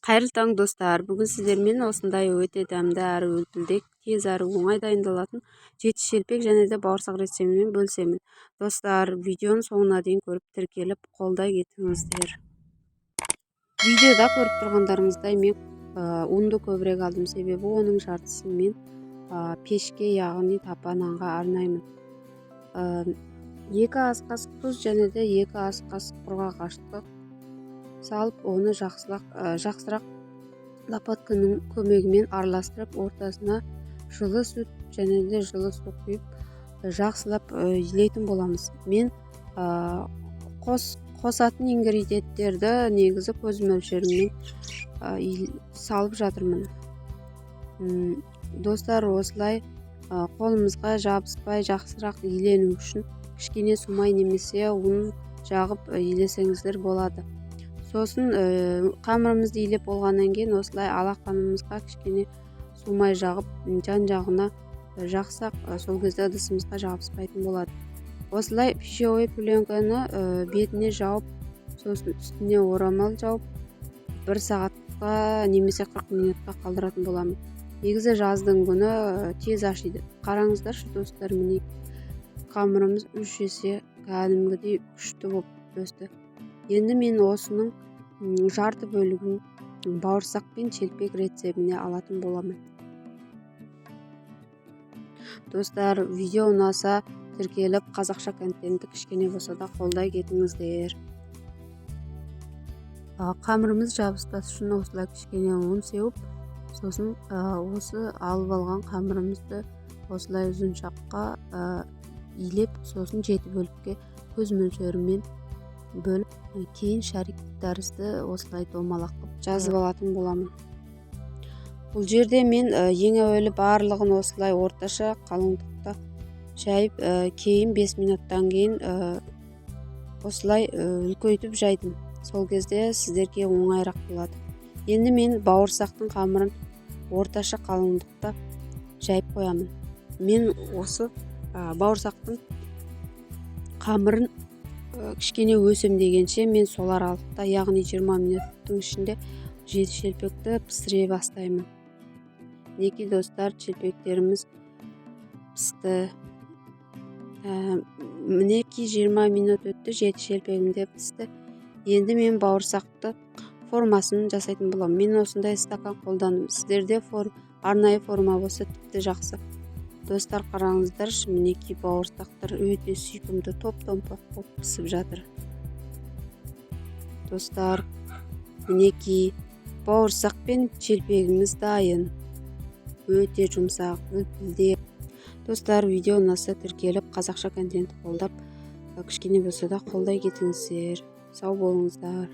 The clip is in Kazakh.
Қайырлы таң достар, бүгін сіздермен осындай өте дәмді әрі өлпілдек, тез әрі оңай дайындалатын жеті шелпек және де бауырсақ рецептімен бөлісемін. Достар, видеоны соңына дейін көріп тіркеліп қолдай кетіңіздер. Видеода көріп тұрғандарыңыздай мен ұнды көбірек алдым, себебі оның жартысын мен пешке, яғни тапананға арнаймын. 2 ас қасық тұз және де 2 ас қасық құрғақ ашытқы салып, оны жақсырақ лопатканың көмегімен араластырып, ортасына жылы сүт және де жылы су құйып жақсылап илейтін боламыз. Мен қосатын ингредиенттерді негізі көз мөлшерімен салып жатырмын. Достар, осылай қолымызға жабыспай жақсырақ илену үшін кішкене сумай немесе ұн жағып илесеңіздер болады. Сосын қамырымызды илеп болғаннан кейін осылай алақанымызға кішкене сумай жағып, жан-жағына жақсақ, сол кезде ыдысымызға жабыспайтын болады. Осылай пищевой пленканы бетіне жауып, сосын үстіне орамал жауып 1 сағатқа немесе 40 минутқа қалдыратын боламын. Негізі жаздың күні тез ашиды. Қараңыздаршы достар, міне қамырымыз 3 есе кәдімгідей күшті болып өсті. Енді мен осының жарты бөлігін бауырсақ пен шелпек рецебіне алатын боламын. Достар, видео ұнаса тіркеліп, қазақша контентті кішкене болса да қолдай кетіңіздер. Қамырымыз жабыспас үшін осылай кішкене ұн сеуіп, сосын осы алып алған қамырымызды осылай ұзыншаққа илеп, сосын 7 бөлікке көз мөлшерімен бөліп, кейін шарик тәрізді осылай домалақ қылып жазып алатын боламын. Бұл жерде мен ең әуелі барлығын осылай орташа қалыңдықта жайып, кейін 5 минуттан кейін осылай үлкейтіп жайдым. Сол кезде сіздерге оңайырақ болады. Енді мен бауырсақтың қамырын орташа қалыңдықта жайып қоямын. Мен осы бауырсақтың қамырын кішкене өсім дегенше мен сол аралықта, яғни 20 минуттың ішінде 7 шелпекті пісіре бастаймын. Мінекей достар, шелпектеріміз пісті. Мінекей 20 минут өтті, 7 шелпегім де пісті. Енді мен бауырсақты формасын жасайтын боламын. Мен осындай стакан қолдандым. Сіздерде арнайы форма болса тіпті жақсы. Достар, қараңыздаршы, мінекей бауырсақтар өте сүйкімді топ-томпақ болып пісіп жатыр. Достар, мінекей бауырсақ пен шелпегіміз дайын. Өте жұмсақ, үлпілдек. Достар, видео ұнаса тіркеліп, қазақша контентті қолдап, кішкене болса да қолдай кетіңіздер. Сау болыңыздар.